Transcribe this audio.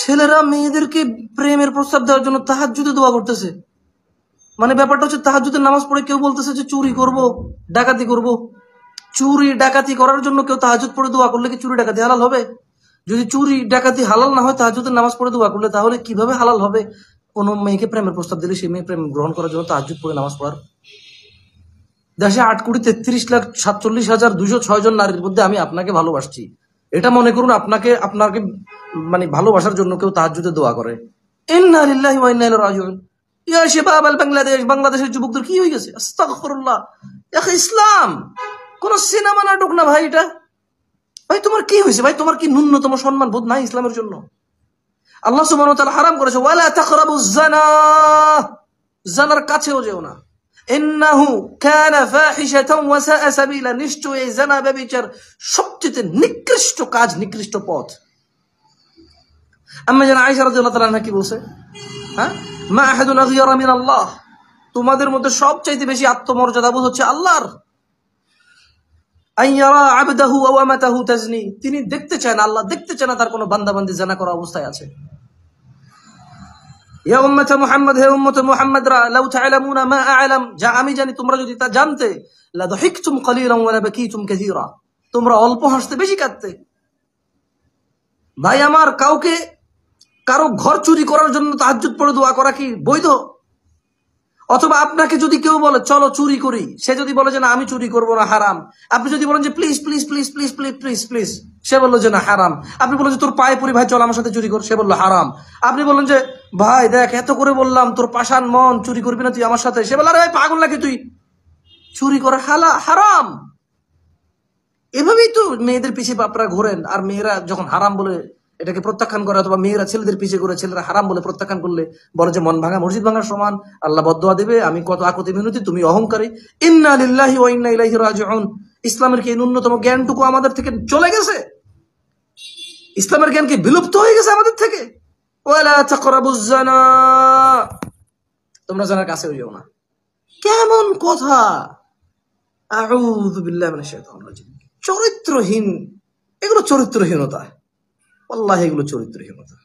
ছেলেরা মেয়েদেরকে প্রেমের প্রস্তাব দেওয়ার জন্য তাহাজ্জুদে দোয়া করতেছে। মানে ব্যাপারটা হচ্ছে তাহাজ্জুদের নামাজ পড়ে কেউ বলতেছে যে চুরি করব, ডাকাতি করব। চুরি ডাকাতি করার জন্য কেউ তাহাজ্জুদ পড়ে দোয়া করলে কি চুরি ডাকাতি হালাল হবে? যদি চুরি ডাকাতি হালাল না হয় তাহাজ্জুদের নামাজ পড়ে দোয়া করলে, তাহলে কিভাবে হালাল হবে কোনো মেয়েকে প্রেমের প্রস্তাব দিলে সেই মেয়ে প্রেম গ্রহণ করার জন্য তাহাজ্জুদ পড়ে নামাজ পড়ার? দেশে 8,33,47,206 জন নারীর মধ্যে আমি আপনাকে ভালোবাসছি, এটা মনে করুন আপনাকে মানে ভালোবাসার জন্য কেউ তাহাজ্জুদে দোয়া করে। ইন্না লিল্লাহি ওয়া ইন্না ইলাইহি রাজিউন। ইয়া শাবাব আল বাংলাদেশ, বাংলাদেশের যুবকদের কি হয়ে গেছে? আস্তাগফিরুল্লাহ। ইসলাম কোন সিনেমা নাটক না ভাই। এটা ভাই তোমার কি হয়েছে ভাই? তোমার কি ন্যূনতম সম্মান বোধ নাই ইসলামের জন্য? আল্লাহ সুবহানাহু ওয়া তাআলা হারাম করেছে, ওয়ালা তাকরাবুজ যানা, জানার কাছেও যেও না। ইন্নাহু কানা ফাহিশাতান ওয়া সাআ সাবিলা, নিশ্চয়ই এই জানা ব্যভিচার সবচেয়ে নিকৃষ্ট কাজ, নিকৃষ্ট পথ। আম্মা জান আয়েশা রাদিয়াল্লাহু তাআলা আনহা কি বলছে? হ্যাঁ, মা আহাদুন আগিয়ারা মিন আল্লাহ, তোমাদের মধ্যে সবচাইতে বেশি আত্মমর্যাদাবোধ হচ্ছে আল্লাহর। আইয়ারা আবদাহু ওয়া আমাতাহু তাজনি, তিনি দেখতে চান, আল্লাহ দেখতে চান তার কোনো বান্দা বান্দি জানা করা অবস্থায় আছে। ইয়া উম্মত মুহাম্মদ, হে উম্মত মুহাম্মদরা, লাউ তা'লামুনা মা আ'লাম, যা আমি জানি তোমরা যদি তা জানতে, লা দাহিকতুম কলিলান ওয়া লা বাকিতুম কাসীরা, তোমরা অল্প হাসতে বেশি কাঁদতে। ভাই আমার, কারো ঘর চুরি করার জন্য তাহাজ্জুদ পড়ে দোয়া করা কি বৈধ? অথবা আপনাকে যদি কেউ বলে চলো চুরি করি, সে যদি বলে যে না আমি চুরি করবো না, হারাম। আপনি যদি বলেন যে please please please please please please please, সে বললো যে না হারাম। আপনি বলেন যে তোর পায়ে পড়ি ভাই চল আমার সাথে চুরি কর, সে বললো হারাম। আপনি বলেন যে ভাই দেখ এত করে বললাম তোর পাষাণ মন, চুরি করবি না তুই আমার সাথে, সে বললো আরে ভাই পাগল নাকি তুই, চুরি করা হারাম। এভাবেই তো মেয়েদের পিছিয়ে বাপরা ঘোরেন, আর মেয়েরা যখন হারাম বলে এটাকে প্রত্যাখ্যান করে, অথবা মেয়েরা ছেলেদের পিছিয়ে করে, ছেলেরা হারাম বলে প্রত্যাখ্যান করলে বলে যে মন ভাঙা মসজিদ ভাঙার সমান, আল্লাহ বদদুয়া দেবে, আমি কত আকতি মিনতি, তুমি অহংকারী। ইন্না লিল্লাহি ওয়া ইন্না ইলাইহি রাজিউন। ইসলামের কি ন্যূনতম জ্ঞানটুকু আমাদের থেকে চলে গেছে? ইসলামের জ্ঞান কি বিলুপ্ত হয়ে গেছে আমাদের থেকে? ওয়ালা তাকরাবুজ যানা, তোমরা জানার কাছেও যেও না। কেমন কথা! আউযু বিল্লাহি মিনাশ শাইতানির রাজিম। চরিত্রহীন, এগুলো চরিত্রহীনতা, আল্লাহ এগুলো চরিত্রহীনতা।